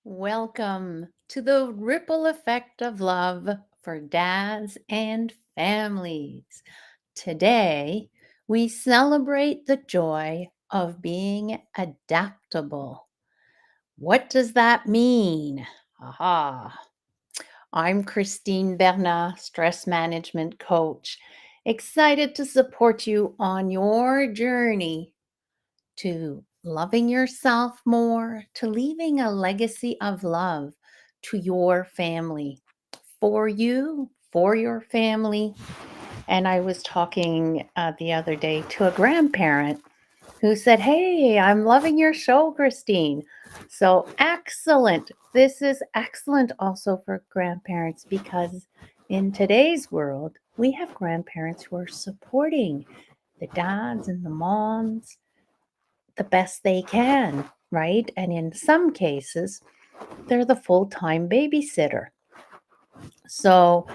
Welcome to the ripple effect of love for dads and families. Today, we celebrate the joy of being adaptable. What does that mean? Aha. I'm Christine Bernard, stress management coach, excited to support you on your journey to loving yourself more, to leaving a legacy of love to your family, for you, for your family. And I was talking the other day to a grandparent who said, "Hey, I'm loving your show, Christine." So excellent. This is excellent also for grandparents because in today's world, we have grandparents who are supporting the dads and the moms the best they can, right? And in some cases, they're the full time babysitter. So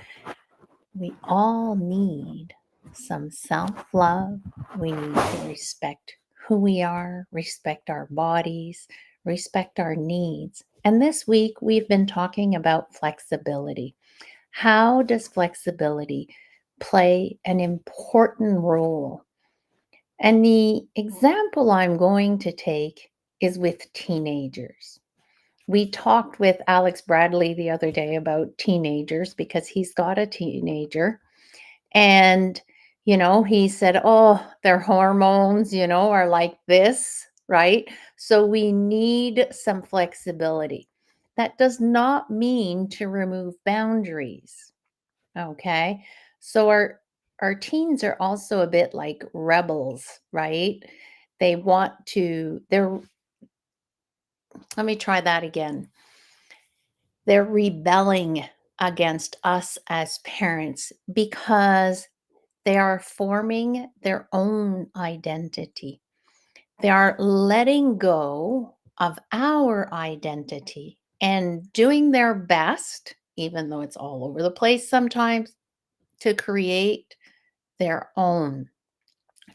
we all need some self love. We need to respect who we are, respect our bodies, respect our needs. And this week, we've been talking about flexibility. How does flexibility play an important role? And the example I'm going to take is with teenagers. We talked with Alex Bradley the other day about teenagers because he's got a teenager. And, he said, oh, their hormones, are like this, right? So we need some flexibility. That does not mean to remove boundaries. Okay. So our teens are also a bit like rebels, right? They want to they're let me try that again. They're rebelling against us as parents because they are forming their own identity. They are letting go of our identity and doing their best, even though it's all over the place sometimes, to create their own.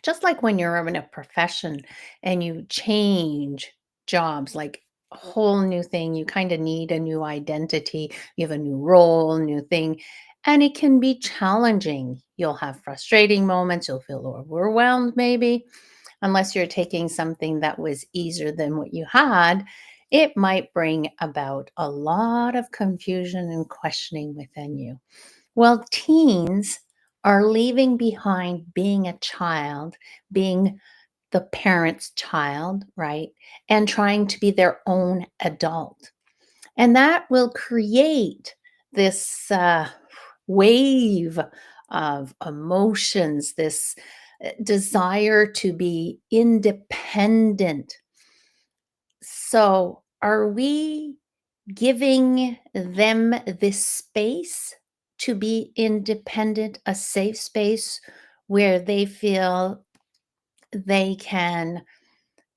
Just like when you're in a profession and you change jobs, like a whole new thing, you kind of need a new identity, you have a new role, new thing, and it can be challenging. You'll have frustrating moments, you'll feel overwhelmed maybe, unless you're taking something that was easier than what you had. It might bring about a lot of confusion and questioning within you. Well, teens are leaving behind being a child, being the parent's child, right? And trying to be their own adult. And that will create this wave of emotions, this desire to be independent. So, are we giving them this space to be independent, a safe space where they feel they can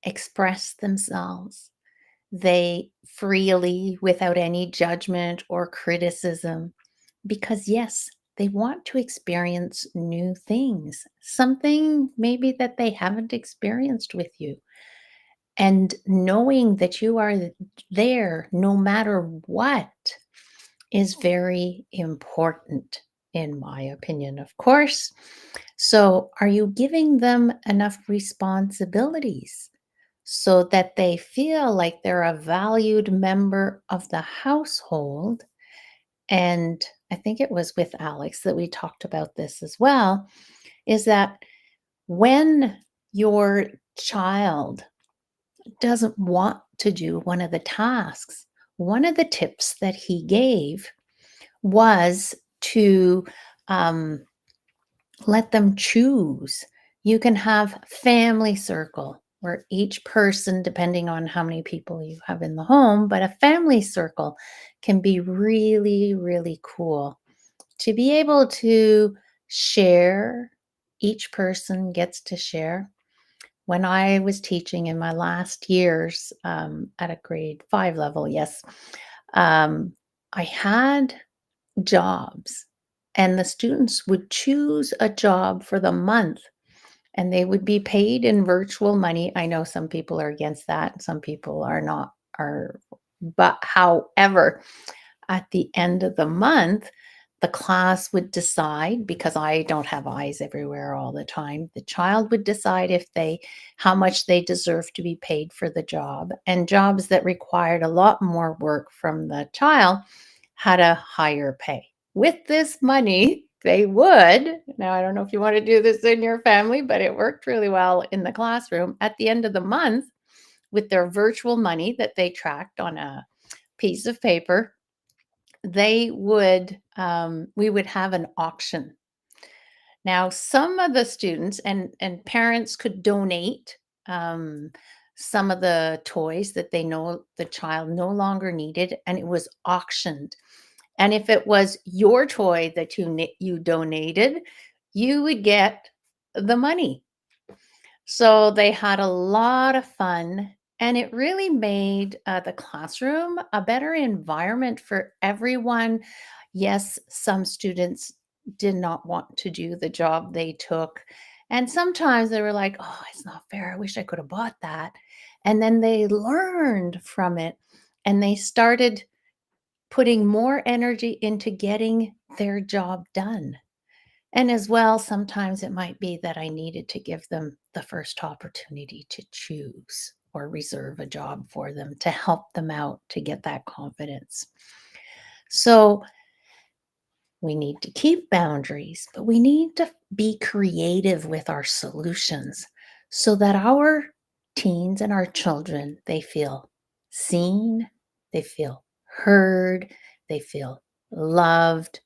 express themselves, they freely without any judgment or criticism? Because, yes, they want to experience new things, something maybe that they haven't experienced with you. And knowing that you are there no matter what is very important, in my opinion, of course. So, are you giving them enough responsibilities so that they feel like they're a valued member of the household? And I think it was with Alex that we talked about this as well, is that when your child doesn't want to do one of the tasks, one of the tips that he gave was to um, let them choose. You can have family circle where each person, depending on how many people you have in the home, but a family circle can be really, really cool to be able to share. Each person gets to share. When I was teaching in my last years at a grade 5 level, yes, um, I had jobs, and the students would choose a job for the month and they would be paid in virtual money. I know some people are against that, some people are not, are But however, at the end of the month, the class would decide, because I don't have eyes everywhere all the time, the child would decide if they how much they deserve to be paid for the job. And jobs that required a lot more work from the child had a higher pay. With this money, they would, now I don't know if you want to do this in your family, but it worked really well in the classroom. At the end of the month, with their virtual money that they tracked on a piece of paper, they would we would have an auction. Now, some of the students and parents could donate um, some of the toys that they know the child no longer needed, and it was auctioned. And if it was your toy that you donated, you would get the money. So they had a lot of fun, and it really made the classroom a better environment for everyone. Yes, some students did not want to do the job they took. And sometimes they were like, oh, it's not fair. I wish I could have bought that. And then they learned from it and they started putting more energy into getting their job done. And as well, sometimes it might be that I needed to give them the first opportunity to choose or reserve a job for them to help them out to get that confidence. So we need to keep boundaries, but we need to be creative with our solutions so that our teens and our children, they feel seen, they feel heard, they feel loved,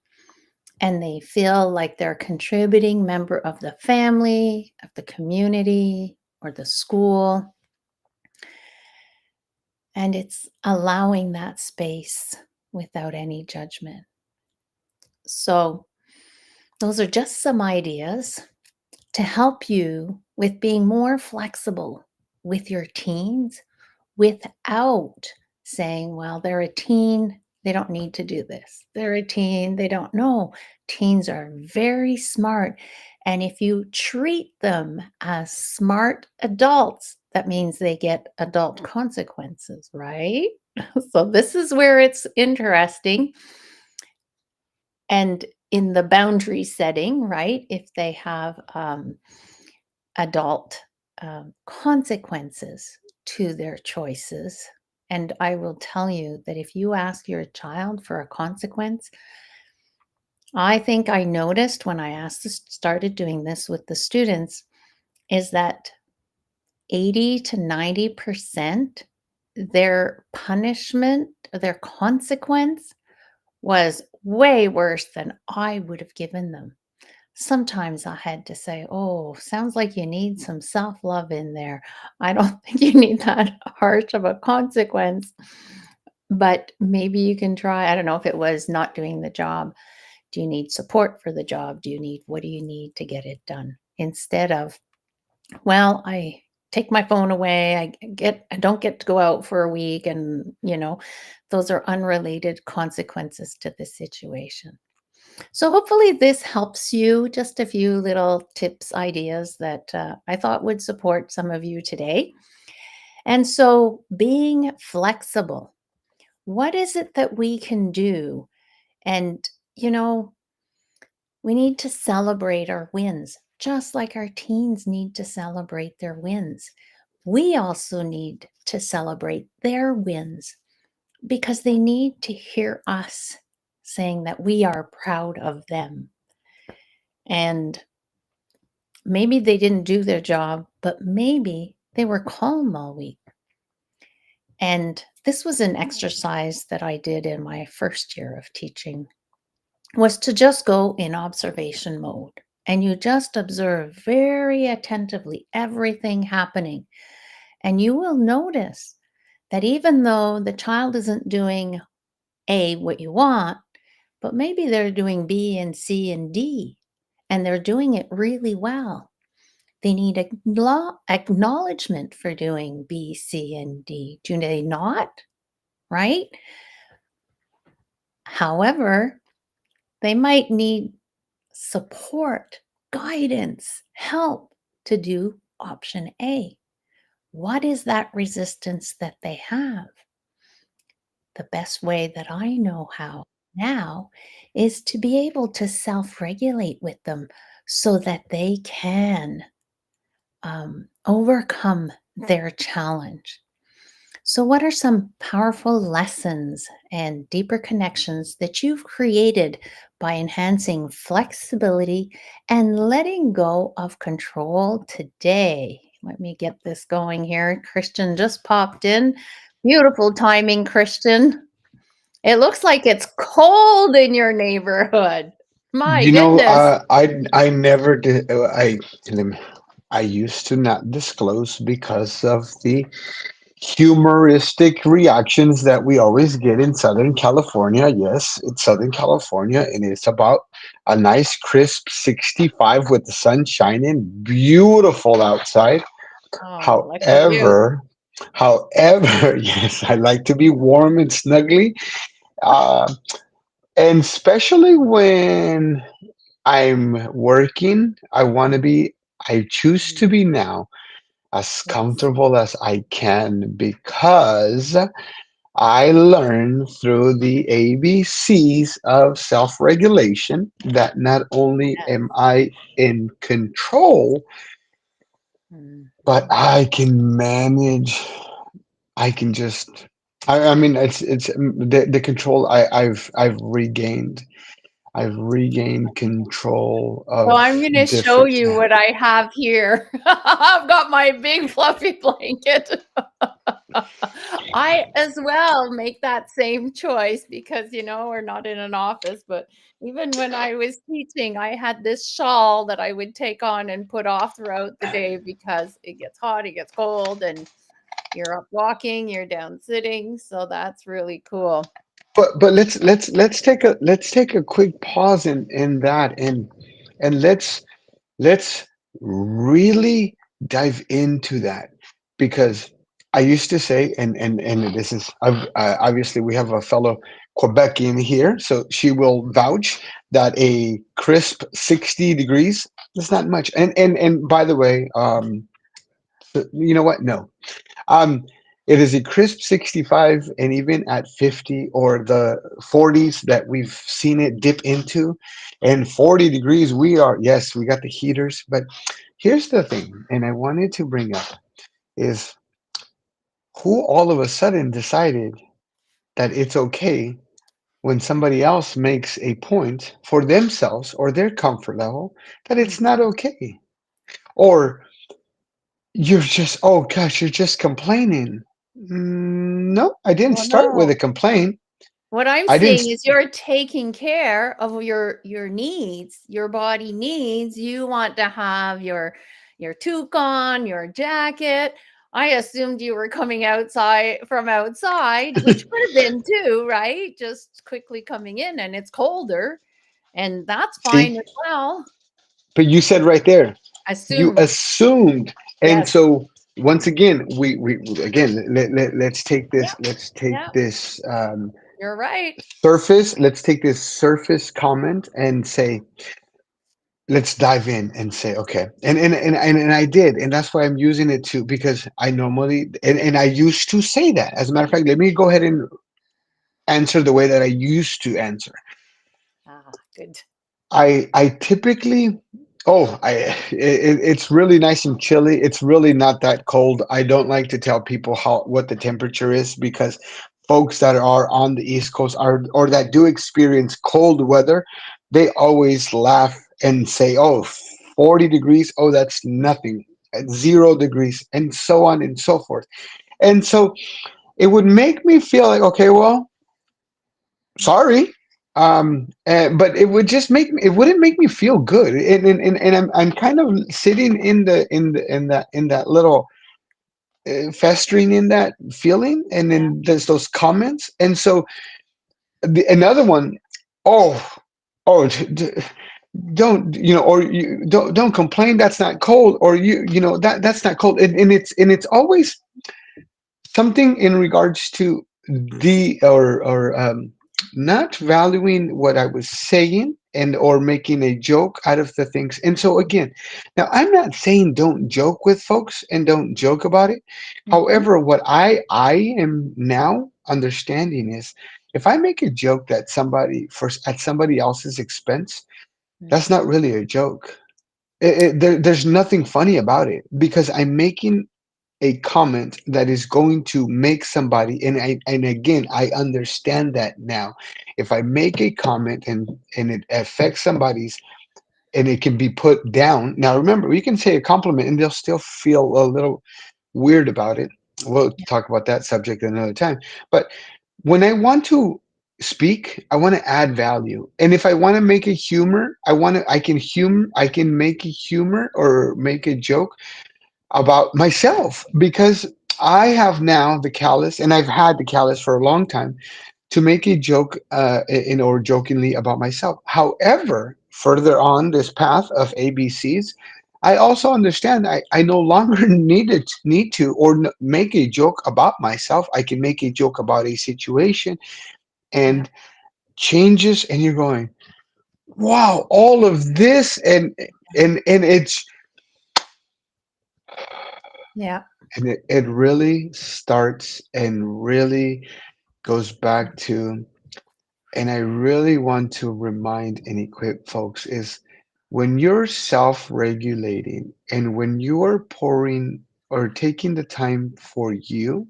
and they feel like they're a contributing member of the family, of the community, or the school. And it's allowing that space without any judgment. So, those are just some ideas to help you with being more flexible with your teens without saying, well, they're a teen, they don't need to do this. They're a teen, they don't know. Teens are very smart. And if you treat them as smart adults, that means they get adult consequences, right? So, this is where it's interesting. And in the boundary setting, right? If they have adult consequences to their choices. And I will tell you that if you ask your child for a consequence, I think I noticed when I started doing this with the students is that 80 to 90% their punishment, their consequence was way worse than I would have given them. Sometimes I had to say, "Oh, sounds like you need some self-love in there. I don't think you need that harsh of a consequence, but maybe you can try." I don't know if it was not doing the job. Do you need support for the job? What do you need to get it done? Instead of, "Well, I take my phone away. I don't get to go out for a week," and, those are unrelated consequences to the situation. So hopefully this helps you. Just a few little tips, ideas that I thought would support some of you today. And so being flexible, what is it that we can do? And, you know, we need to celebrate our wins, just like our teens need to celebrate their wins. We also need to celebrate their wins because they need to hear us saying that we are proud of them. And maybe they didn't do their job, but maybe they were calm all week. And this was an exercise that I did in my first year of teaching was to just go in observation mode and you just observe very attentively everything happening. And you will notice that even though the child isn't doing A, what you want, but maybe they're doing B and C and D, and they're doing it really well. They need acknowledgement for doing B, C, and D. Do they not? Right? However, they might need support, guidance, help to do option A. What is that resistance that they have? the best way that I know how now is to be able to self regulate with them so that they can overcome their challenge. So, what are some powerful lessons and deeper connections that you've created by enhancing flexibility and letting go of control today? Let me get this going here. Christian just popped in. Beautiful timing, Christian. It looks like it's cold in your neighborhood. My goodness. I never did. I used to not disclose because of the humoristic reactions that we always get in Southern California. Yes, it's Southern California, and it's about a nice crisp 65 with the sun shining, beautiful outside. Oh, look at you. However, however, yes, I like to be warm and snuggly, uh, and especially when I'm working, I want to be. I choose to Mm, be now as yes. comfortable as I can because I learned through the ABCs of self regulation that not only am I in control, but Mhm. I can manage. I can just. I mean, it's the control I've regained. I've regained control So of I'm gonna show different. you what I have here. I've got my big fluffy blanket. I as well make that same choice because, we're not in an office, but even when I was teaching, I had this shawl that I would take on and put off throughout the day because it gets hot, it gets cold, and you're up walking, you're down sitting. So that's really cool. But let's take a quick pause in that and let's really dive into that because I used to say and this is obviously we have a fellow Quebecian here, so she will vouch that a crisp 60 degrees is not much. And by the way, you know what? No, it is a crisp 65, and even at 50 or the 40s that we've seen it dip into, and 40 degrees, yes, we got the heaters. But here's the thing, and I wanted to bring up is who all of a sudden decided that it's okay when somebody else makes a point for themselves or their comfort level that it's not Mhm. okay. Or you're just, oh gosh, you're just complaining. No, I didn't Well, start with a no. complaint. What I'm I didn't. saying is you're taking care of your needs, your body needs. You want to have your toque on, your jacket. I assumed you were coming outside from outside, which could have been too, right? Just quickly coming in and it's colder, and that's See, fine as well. but you said right there, you Assumed. assumed, and Yes. so once again, we again let's take Yeah. this. Let's take Yeah. this You're right. surface. Let's take this surface comment and say, let's dive in and say, okay, and I did, and that's why I'm using it too because I normally and I used to say that. As a matter of fact, let me go ahead and answer the way that I used to answer. Ah, good. I typically it's really nice and chilly. It's really not that cold. I don't like to tell people how what the temperature is because folks that are on the East Coast are or that do experience cold weather, they always laugh and say, "Oh, 40 degrees, oh that's nothing. At 0 degrees," and so on and so forth. And so it would make me feel like, okay, well, sorry, but it would just make me, it wouldn't make me feel good, and I'm kind of sitting in that little festering in that feeling, and Yeah. then there's those comments, and so another one, oh, oh, don't or you don't complain, that's not cold, or that's not cold, and it's always something in regards to the or not valuing what I was saying and or making a joke out of the things. And so again, now I'm not saying don't joke with folks and don't joke about it. Mhm. However, what I am now understanding is if I make a joke that somebody for at somebody else's expense, that's not Mhm. really a joke. There's nothing funny about it because I'm making a comment that is going to make somebody, and again I understand that now. If I make a comment and it affects somebody's, and it can be put down. Now remember, you can say a compliment and they'll still feel a little weird about it. We'll Yeah, talk about that subject another time. But when I want to speak, I want to add value. And if I want to make a humor, I can make a humor or make a joke about myself because I have now the callous, and I've had the callous for a long time to make a joke in or jokingly about myself. However, further on this path of ABCs, I also understand I no longer need to make a joke about myself. I can make a joke about a situation yeah, and changes, and you're going, wow, all of this, and it's yeah, and it really starts and really goes back to, and I really want to remind and equip folks is when you're self-regulating and when you are pouring or taking the time for you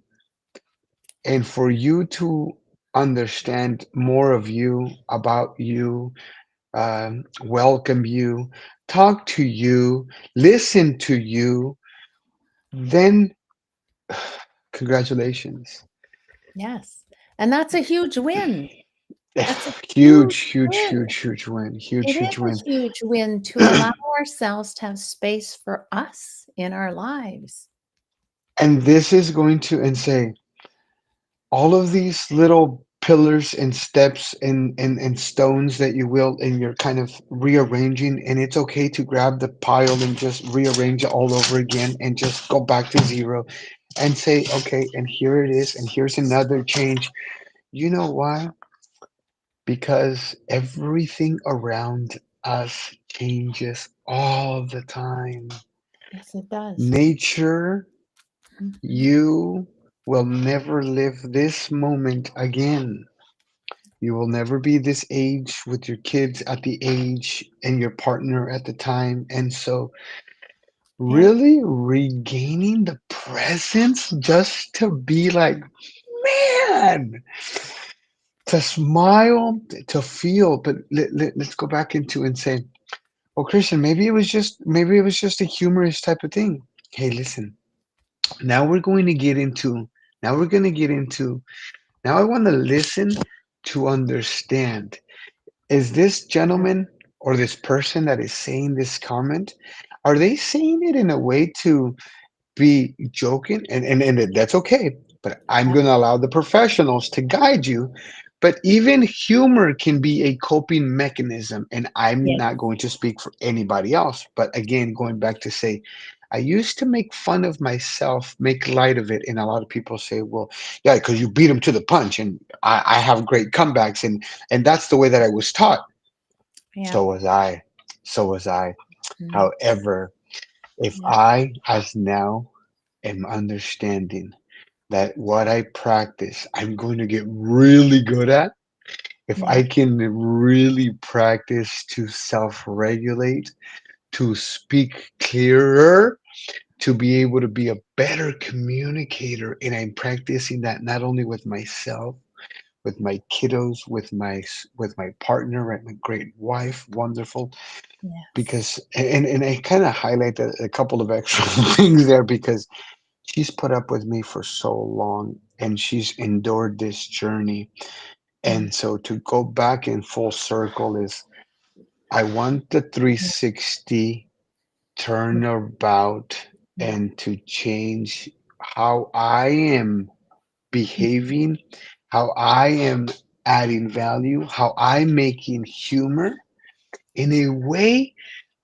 and for you to understand more of you, about you, welcome you, talk to you, listen to you, then congratulations. yes, and that's a huge win. That's a huge Huge, huge, win. huge, huge win. Huge, It huge is win. a huge win to allow ourselves to have space for us in our lives. And this is going to and say all of these little pillars and steps and stones that you will, and you're kind of rearranging, and it's okay to grab the pile and just rearrange it all over again and just go back to zero and say, okay, and here it is, and here's another change. You know why? Because everything around us changes all the time. Yes, it does. Nature, Mhm. you will never live this moment again. You will never be this age with your kids at the age and your partner at the time. And so, Yeah. really regaining the presence just to be like, man, to smile, to feel. But let's go back into and say, oh, Christian, maybe it was just a humorous type of thing. Hey, listen, now we're going to get into, now we're going to get into, now I want to listen to understand. Is this gentleman or this person that is saying this comment, are they saying it in a way to be joking? And that's okay. But I'm Yeah. going to allow the professionals to guide you. But even humor can be a coping mechanism. And I'm Yeah. not going to speak for anybody else. But again, going back to say, I used to make fun of myself, make light of it. And a lot of people say, well, yeah, because you beat him to the punch. And I have great comebacks. And that's the way that I was taught. Yeah. So was I. So was I. Mm. However, if Yeah. I, as now, am understanding that what I practice, I'm going to get really good at. If Yeah. I can really practice to self regulate, to speak clearer, to be able to be a better communicator, and I'm practicing that not only with myself, with my kiddos, with my partner, right, my great wife, wonderful, Yes. because and I kind of highlight a couple of extra things there because she's put up with me for so long and she's endured this journey. Mm. And so to go back in full circle is I want the Yeah. 360 turnabout Yeah. and to change how I am Mhm. behaving, how I am adding value, how I'm making humor in a way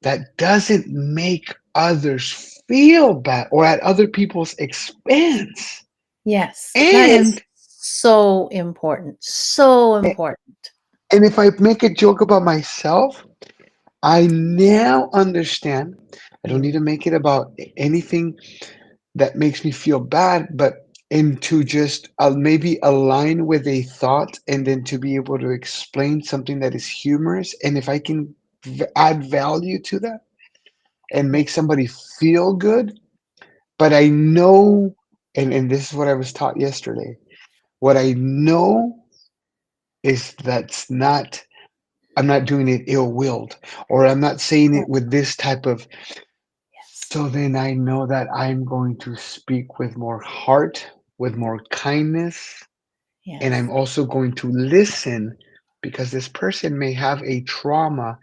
that doesn't make others feel bad or at other people's expense. Yes, that is And so important, so important. and if I make a joke about myself, I now understand I don't need Mm. to make it about anything that makes me feel bad, but and to just maybe align with a thought and then to be able to explain something that is humorous. And if I can add value to that and Yeah. make somebody feel good, but I know, and this is what I was taught yesterday, what I know is that's not, I'm not doing it ill-willed, or I'm not saying Yeah. it with this type of, Yes. so then I know that I'm going to speak with more heart, with more kindness, and I'm Yes. also going to listen because this person may have a trauma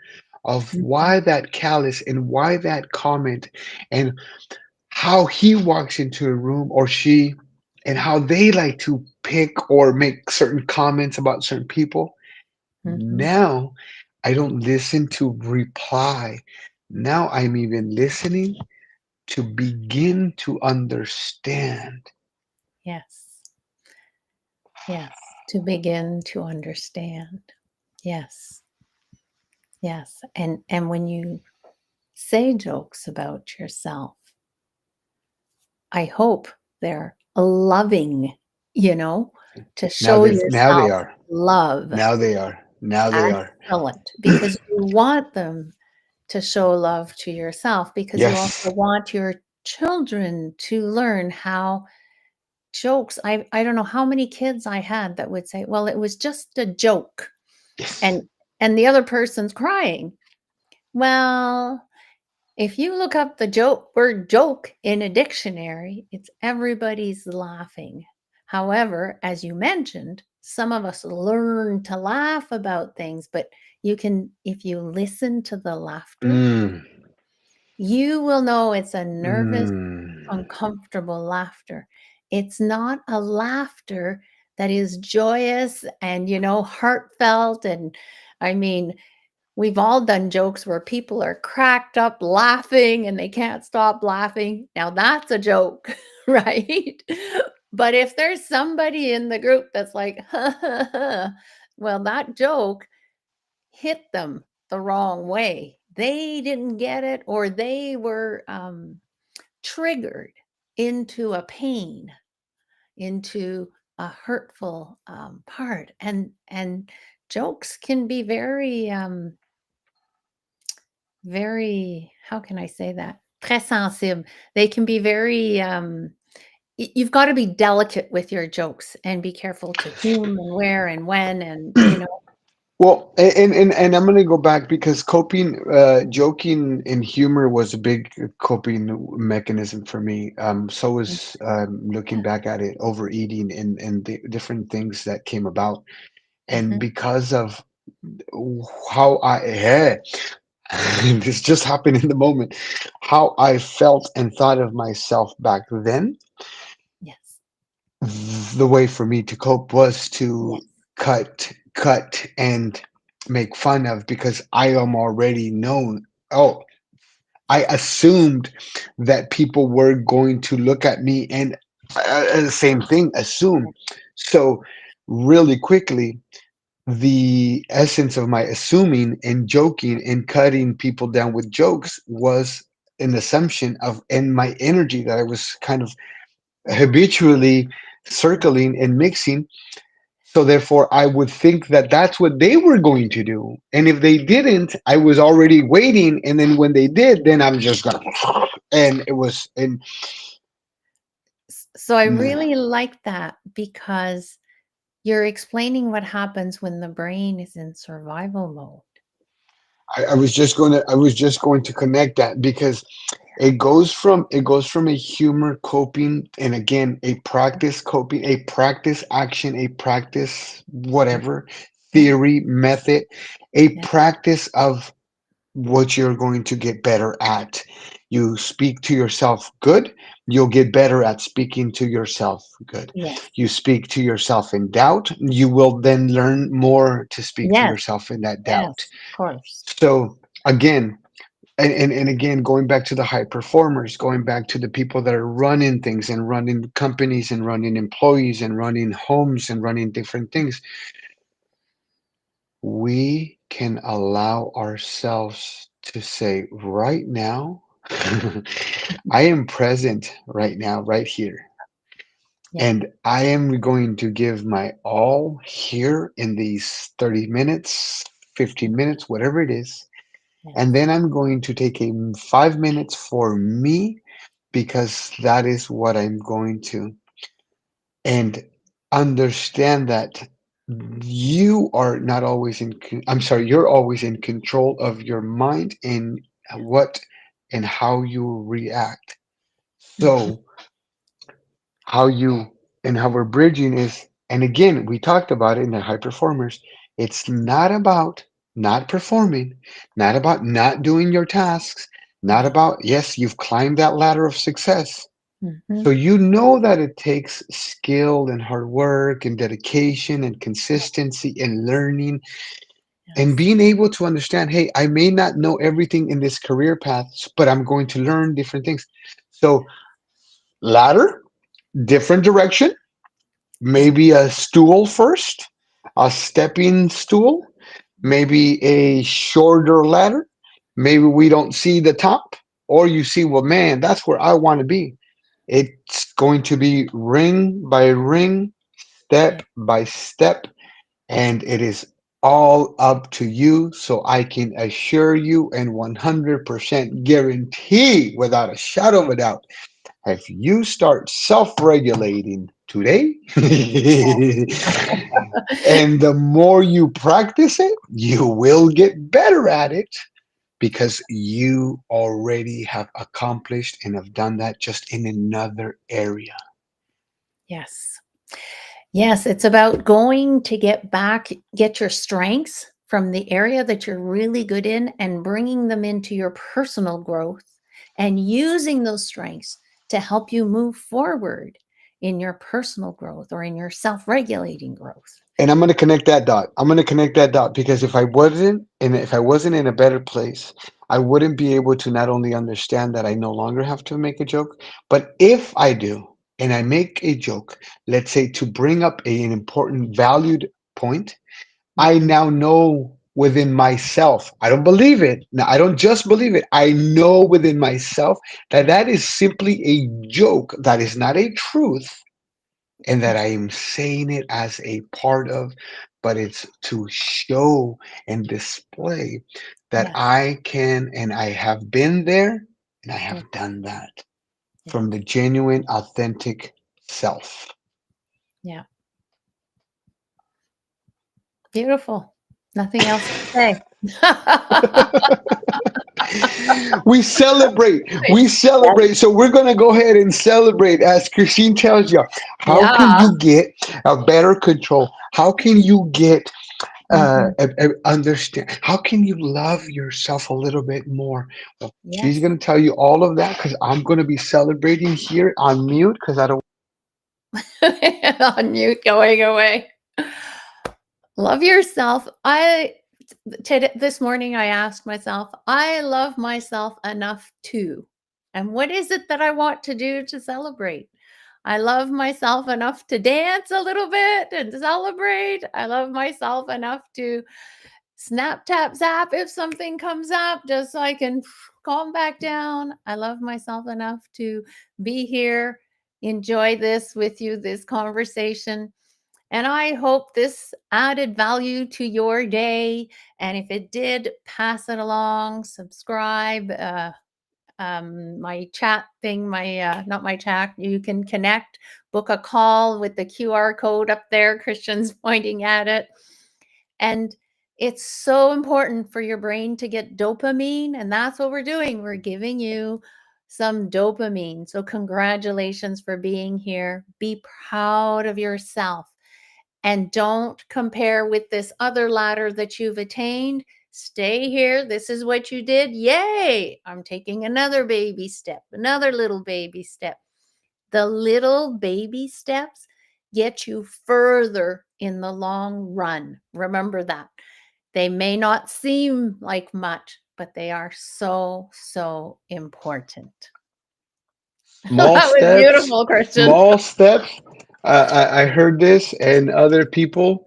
of Mhm. why that callous and why that comment and how he walks into a room or she and how they like to pick or make certain comments about certain people. Mhm. Now I don't listen to reply. Now I'm even listening to begin to understand. Yes. Yes. To begin to understand. Yes. Yes. And when you say jokes about yourself, I hope they're loving, you know, to Now show they now they yourself are. love. Now they are. Now they are. Excellent, because you want them to show love to yourself, because you also Yes. want your children to learn how jokes. I don't know how many kids I had that would say, "Well, it was just a joke," Yes. and the other person's crying. Well, if you look up the word joke in a dictionary, it's everybody's laughing. However, as you mentioned, some of us learn to laugh about things, but you can, if you listen to the laughter, Mm, you will know it's a nervous, mm. uncomfortable laughter. It's not a laughter that is joyous and, heartfelt. And I mean, we've all done jokes where people are cracked up laughing and they can't stop laughing. Now that's a joke, right? But if there's somebody in the group that's like, well, that joke hit them the wrong way. They didn't get it, or they were triggered into a pain, into a hurtful part. And jokes can be very very, how can I say that? Très sensible. They can be very, you've got to be delicate with your jokes and be careful to whom and where and when, and. Well, and I'm going to go back because coping, joking and humor was a big coping mechanism for me. So Mm, was looking yeah. back at it, overeating and the different things that came about. And Mhm. because of how this just happened in the moment, how I felt and thought of myself back then, Yes. the way for me to cope was to Yes. cut and make fun of because I am already known. Oh, I assumed that people were going to look at me and the same thing, assume. So really quickly, the essence of my assuming and joking and cutting people down with jokes was an assumption of and my energy that I was kind of habitually Yes. circling and mixing. So therefore, I would think that that's what they were going to do. And if they didn't, I was already waiting. And then when they did, then I'm just gonna, and it was, and So I mm, really like that, because you're explaining what happens when the brain is in survival mode. I was just going to connect that because it goes from a humor coping and again a practice coping, a practice action, a practice Yeah. whatever Yeah. theory method, a Yeah. practice of what you're going to get better at. You speak to yourself good, you'll get better at speaking to yourself good. Yes. You speak to yourself in doubt, you will then learn more to speak to Yes. yourself in that doubt. Yes. Of course. So again, and again, going back to the high performers, going back to the people that are running things and running companies and running employees and running homes and running different things, we can allow ourselves to say, right now, I am present right now, right here. Yeah. And I am going to give my all here in these 30 minutes, 15 minutes, whatever it is. And Yes. then I'm going to take a 5 minutes for me because that is what I'm going to. And understand that you are not always I'm sorry, you're always in control of your mind and Yes. what and how you react. Mhm. So how you and how we're bridging is, and again, we talked about it in the high performers. It's not about not performing, not about not doing your tasks, not Yeah. about, yes, you've climbed that ladder of success. So Mhm. you know that it takes skill and hard work and dedication and Yeah. consistency and learning and Yes. being able to understand, hey, I may not know everything in this career path, but I'm going to learn different things. So ladder, different direction, Yeah. maybe a stool first, a stepping stool, maybe a shorter ladder. Maybe we don't see the top, or you see, well, man, that's where I want to be. It's going to be ring by ring, Yeah. step by step, and it is all up to you. So I can assure you and 100% guarantee without a shadow of a doubt, if you start self regulating today, and the more you practice it, you will get better at it because you already have accomplished and have done that just in another area. Yes. Yes, it's about going to get your strengths from the area that you're really good in and bringing them into your personal growth and using those strengths to help you move forward in your personal growth or in your self-regulating growth. And I'm going to connect that dot. I'm going to connect that dot because if I wasn't in a better place, I wouldn't be able to not only understand that I no longer have to make a joke, but if I do and I make a joke, let's say to bring up an important valued point, I Mhm. now know within myself. I don't believe it. Now, I don't just believe it. I know within myself that that is simply a joke. That is not a truth and that I am saying it as a part of, but it's to show and display that Yes. I can and I have been there and I Yes. have done that from the Yes. genuine, authentic self. Yeah. Beautiful. Nothing else to say. We celebrate. We Yes. celebrate. So we're going to go ahead and celebrate. As Christine tells you, how can Yeah. you get a better control? How can you get Mhm. understand? How can you love yourself a little bit more? Well, she's Yes. going to tell you all of that because I'm going to be celebrating here on mute because I don't. On mute, going away. Love yourself. This morning I asked myself, I love myself enough to. And what is it that I want to do to celebrate? I love myself enough to dance a little bit and celebrate. I love myself enough to snap, tap, zap if something comes up, just so I can calm back down. I love myself enough to be here, enjoy this with you, this conversation. And I hope this added value to your day. And if it did, pass it along, subscribe. My chat thing, my not my chat, you can connect, book a call with the QR code up there. Christian's pointing at it. And it's so important for your brain to get dopamine. And that's what we're doing. We're giving you some dopamine. So, congratulations for being here. Be proud of yourself and don't compare with this other ladder that you've attained. Stay here. This is what you did. Yay! I'm taking another baby step, another little baby step. The little baby steps get you further in the long run. Remember that. They may not seem like much, but they are so, so important. Small That was steps, beautiful, Christian. small steps. I heard this and other people.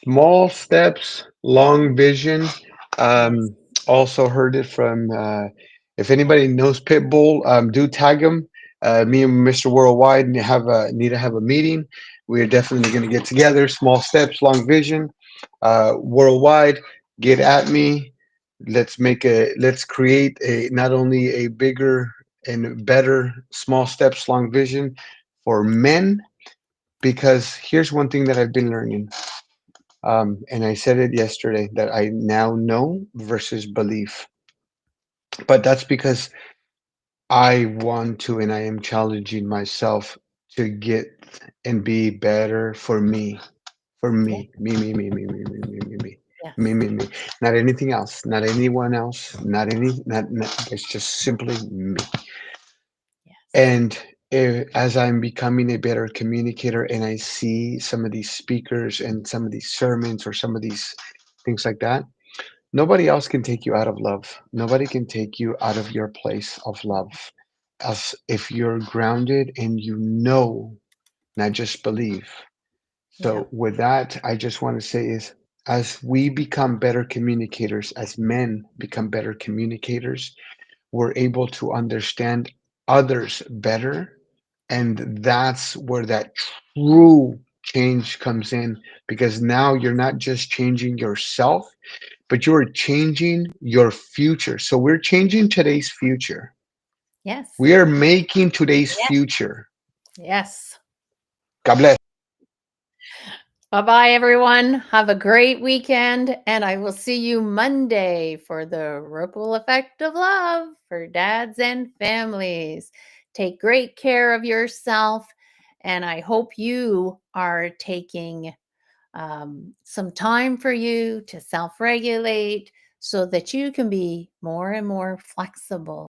Small steps, long vision. Yes. Also heard it from. If anybody knows Pitbull, do tag him. Me and Mr. Worldwide need to have a meeting. We are definitely going to get together. Small steps, long vision. Worldwide, get at me. Let's create a not only a bigger and better small steps, long vision for men. Because here's one thing that I've been learning, and I said it yesterday that I now know versus belief. But that's because I want to, and I am challenging myself to get and be better for Yeah. me, Yes. me, me. Not anything else, not anyone else, not it's just simply me. Yes. And as I'm becoming a better communicator and I see some of these speakers and some of these sermons or some of these things like that, nobody else can take you out of love. Nobody can take you out of your place of love. As if you're grounded and you know, not just believe. Yeah. So with that, I just want to say is as we become better communicators, as men become better communicators, we're able to understand others better. And that's where that true change comes in because now you're not just changing yourself, but you're changing your future. So we're changing today's future. Yes. We are making today's Yeah. future. Yes. God bless. Bye bye, everyone. Have a great weekend, and I will see you Monday for the ripple effect of love for dads and families. Take great care of yourself, and I hope you are taking some time for you to self regulate so that you can be more and more flexible